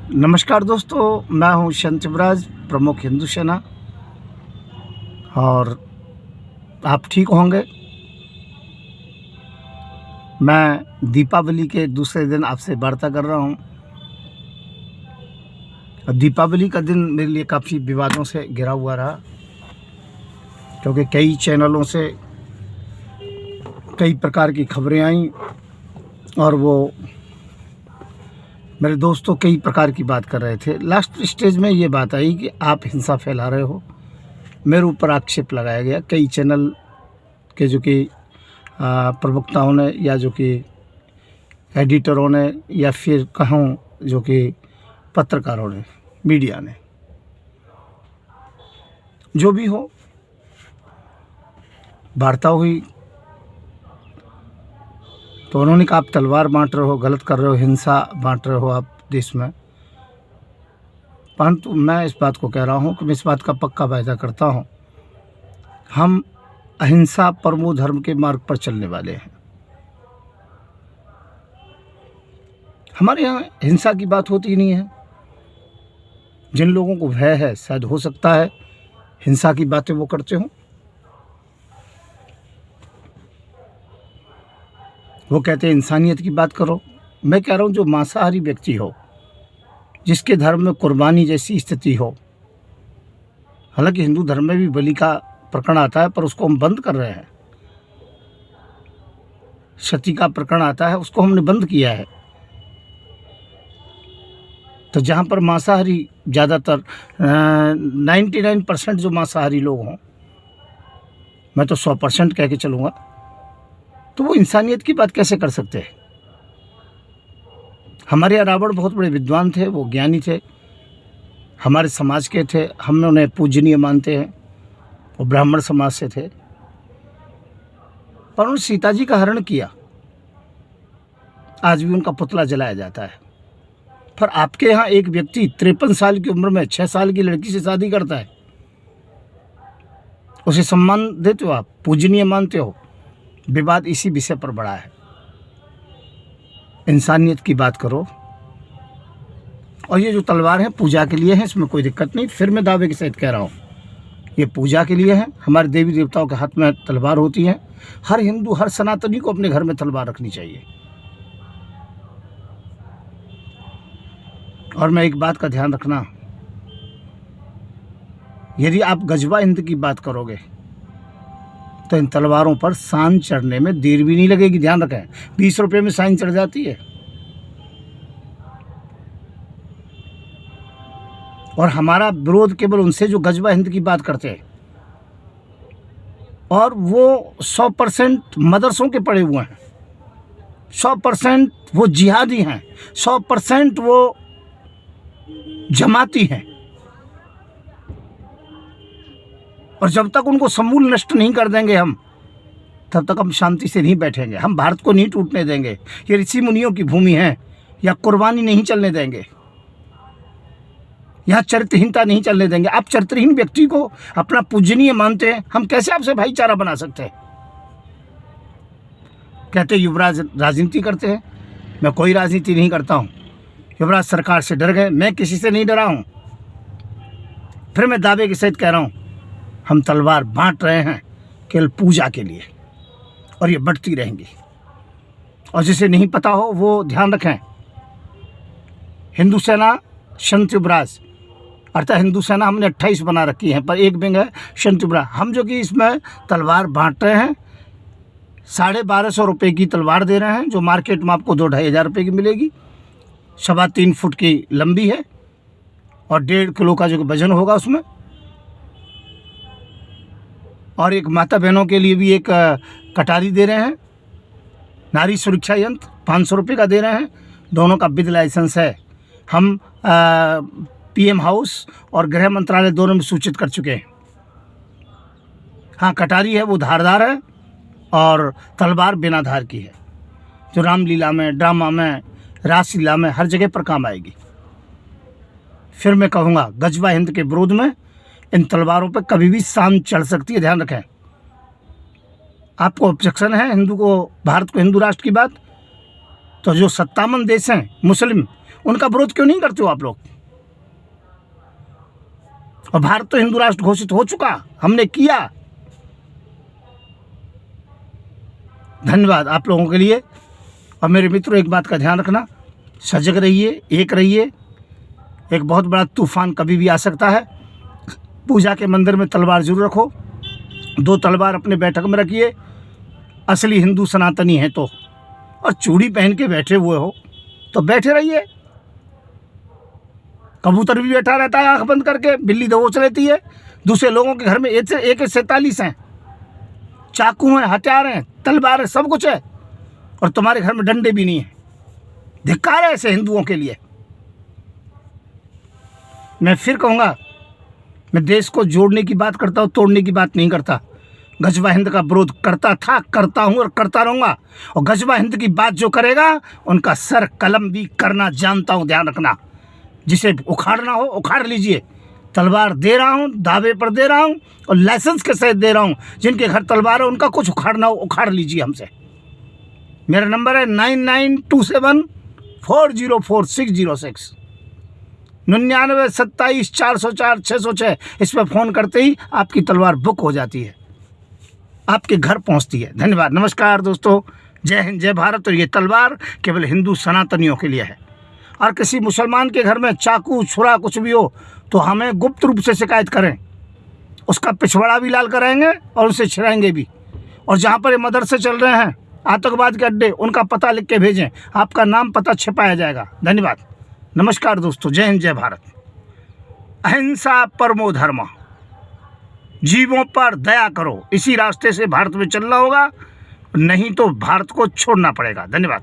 नमस्कार दोस्तों, मैं हूं संत युवराज, प्रमुख हिंदू सेना। और आप ठीक होंगे। मैं दीपावली के दूसरे दिन आपसे वार्ता कर रहा हूं। अब दीपावली का दिन मेरे लिए काफ़ी विवादों से घिरा हुआ रहा, क्योंकि कई चैनलों से कई प्रकार की खबरें आईं और वो मेरे दोस्तों कई प्रकार की बात कर रहे थे। लास्ट स्टेज में ये बात आई कि आप हिंसा फैला रहे हो। मेरे ऊपर आक्षेप लगाया गया कई चैनल के जो कि प्रवक्ताओं ने, या जो कि एडिटरों ने, या फिर कहूँ जो कि पत्रकारों ने, मीडिया ने। जो भी हो, वार्ता हुई तो उन्होंने कहा आप तलवार बांट रहे हो, गलत कर रहे हो, हिंसा बांट रहे हो आप देश में। परंतु मैं इस बात को कह रहा हूँ कि मैं इस बात का पक्का वायदा करता हूँ, हम अहिंसा परमो धर्म के मार्ग पर चलने वाले हैं। हमारे यहाँ हिंसा की बात होती नहीं है। जिन लोगों को भय है, शायद हो सकता है हिंसा की बातें वो करते हों। वो कहते हैं इंसानियत की बात करो। मैं कह रहा हूँ जो मांसाहारी व्यक्ति हो, जिसके धर्म में कुर्बानी जैसी स्थिति हो, हालांकि हिंदू धर्म में भी बलि का प्रकरण आता है पर उसको हम बंद कर रहे हैं। सती का प्रकरण आता है, उसको हमने बंद किया है। तो जहाँ पर मांसाहारी ज़्यादातर 99% जो मांसाहारी लोग हों, मैं तो 100% कह के चलूँगा, तो वो इंसानियत की बात कैसे कर सकते हैं। हमारे यहाँ रावण बहुत बड़े विद्वान थे, वो ज्ञानी थे, हमारे समाज के थे, हम उन्हें पूजनीय मानते हैं। वो ब्राह्मण समाज से थे, पर उन्होंने सीता जी का हरण किया। आज भी उनका पुतला जलाया जाता है। पर आपके यहाँ एक व्यक्ति 53 साल की उम्र में 6 साल की लड़की से शादी करता है, उसे सम्मान देते हो आप, पूजनीय मानते हो। विवाद इसी विषय पर बड़ा है। इंसानियत की बात करो। और ये जो तलवार है पूजा के लिए है, इसमें कोई दिक्कत नहीं। फिर मैं दावे के साथ कह रहा हूँ, ये पूजा के लिए है। हमारे देवी देवताओं के हाथ में तलवार होती है। हर हिंदू, हर सनातनी को अपने घर में तलवार रखनी चाहिए। और मैं एक बात का ध्यान रखना, यदि आप गजवा हिंद की बात करोगे तो इन तलवारों पर शान चढ़ने में देर भी नहीं लगेगी। ध्यान रखें, 20 रुपये में शान चढ़ जाती है। और हमारा विरोध केवल उनसे जो गजवा हिंद की बात करते हैं, और वो 100% मदरसों के पढ़े हुए हैं, 100% वो जिहादी हैं, 100% वो जमाती हैं। और जब तक उनको समूल नष्ट नहीं कर देंगे हम, तब तक हम शांति से नहीं बैठेंगे। हम भारत को नहीं टूटने देंगे। ये ऋषि मुनियों की भूमि है, या कुर्बानी नहीं चलने देंगे, यहाँ चरित्रहीनता नहीं चलने देंगे। आप चरित्रहीन व्यक्ति को अपना पूजनीय मानते हैं, हम कैसे आपसे भाईचारा बना सकते हैं। कहते युवराज राजनीति करते हैं। मैं कोई राजनीति नहीं करता हूँ। युवराज सरकार से डर गए, मैं किसी से नहीं डरा हूँ। फिर मैं दावे के साथ कह रहा हूँ, हम तलवार बांट रहे हैं केवल पूजा के लिए, और ये बढ़ती रहेंगी। और जिसे नहीं पता हो वो ध्यान रखें, हिंदू सेना संत युवराज, अर्थात हिंदू सेना हमने 28 बना रखी है, पर एक विंग है संत युवराज। हम जो कि इसमें तलवार बांट रहे हैं, 1250 रुपये की तलवार दे रहे हैं, जो मार्केट में आपको 2-2.5 हज़ार रुपये की मिलेगी। 3.25 फुट की लंबी है और 1.5 किलो का जो वजन होगा उसमें। और एक माता बहनों के लिए भी एक कटारी दे रहे हैं, नारी सुरक्षा यंत्र 500 रुपये का दे रहे हैं। दोनों का विद लाइसेंस है। हम पीएम हाउस और गृह मंत्रालय दोनों में सूचित कर चुके हैं। हाँ, कटारी है वो धारदार है, और तलवार बिना धार की है, जो रामलीला में, ड्रामा में, रासलीला में हर जगह पर काम आएगी। फिर मैं कहूँगा, गजवा हिंद के विरोध में इन तलवारों पर कभी भी शान चढ़ सकती है। ध्यान रखें। आपको ऑब्जेक्शन है हिंदू को, भारत को हिंदू राष्ट्र की बात, तो जो 57 देश हैं मुस्लिम, उनका विरोध क्यों नहीं करते हो आप लोग? और भारत तो हिंदू राष्ट्र घोषित हो चुका, हमने किया। धन्यवाद आप लोगों के लिए। और मेरे मित्रों, एक बात का ध्यान रखना, सजग रहिए, एक रहिए। एक बहुत बड़ा तूफान कभी भी आ सकता है। पूजा के मंदिर में तलवार जरूर रखो, 2 तलवार अपने बैठक में रखिए, असली हिंदू सनातनी हैं तो। और चूड़ी पहन के बैठे हुए हो तो बैठे रहिए। कबूतर भी बैठा रहता है आंख बंद करके, बिल्ली दबोच लेती है। दूसरे लोगों के घर में AK-47 हैं, चाकू हैं, हथियार हैं, तलवार है, सब कुछ है, और तुम्हारे घर में डंडे भी नहीं है। धिक्कार है ऐसे हिंदुओं के लिए। मैं फिर कहूँगा, मैं देश को जोड़ने की बात करता हूँ, तोड़ने की बात नहीं करता। गजवा हिंद का विरोध करता था, करता हूँ और करता रहूँगा। और गजवा हिंद की बात जो करेगा उनका सर कलम भी करना जानता हूँ, ध्यान रखना। जिसे उखाड़ना हो उखाड़ लीजिए। तलवार दे रहा हूँ, दावे पर दे रहा हूँ और लाइसेंस के सहित दे रहा हूँ। जिनके घर तलवार है उनका कुछ उखाड़ना हो उखाड़ लीजिए हमसे। मेरा नंबर है 9927404606, 9927440606। इस पर फ़ोन करते ही आपकी तलवार बुक हो जाती है, आपके घर पहुंचती है। धन्यवाद, नमस्कार दोस्तों, जय हिंद, जय भारत। और ये तलवार केवल हिंदू सनातनियों के लिए है। और किसी मुसलमान के घर में चाकू छुरा कुछ भी हो तो हमें गुप्त रूप से शिकायत करें, उसका पिछवाड़ा भी लाल कराएंगे और उसे छिड़ाएंगे भी। और जहाँ पर ये मदरसे चल रहे हैं, आतंकवाद के अड्डे, उनका पता लिख के भेजें, आपका नाम पता छिपाया जाएगा। धन्यवाद, नमस्कार दोस्तों, जय हिंद, जय भारत। अहिंसा परमो धर्म, जीवों पर दया करो, इसी रास्ते से भारत में चलना होगा, नहीं तो भारत को छोड़ना पड़ेगा। धन्यवाद।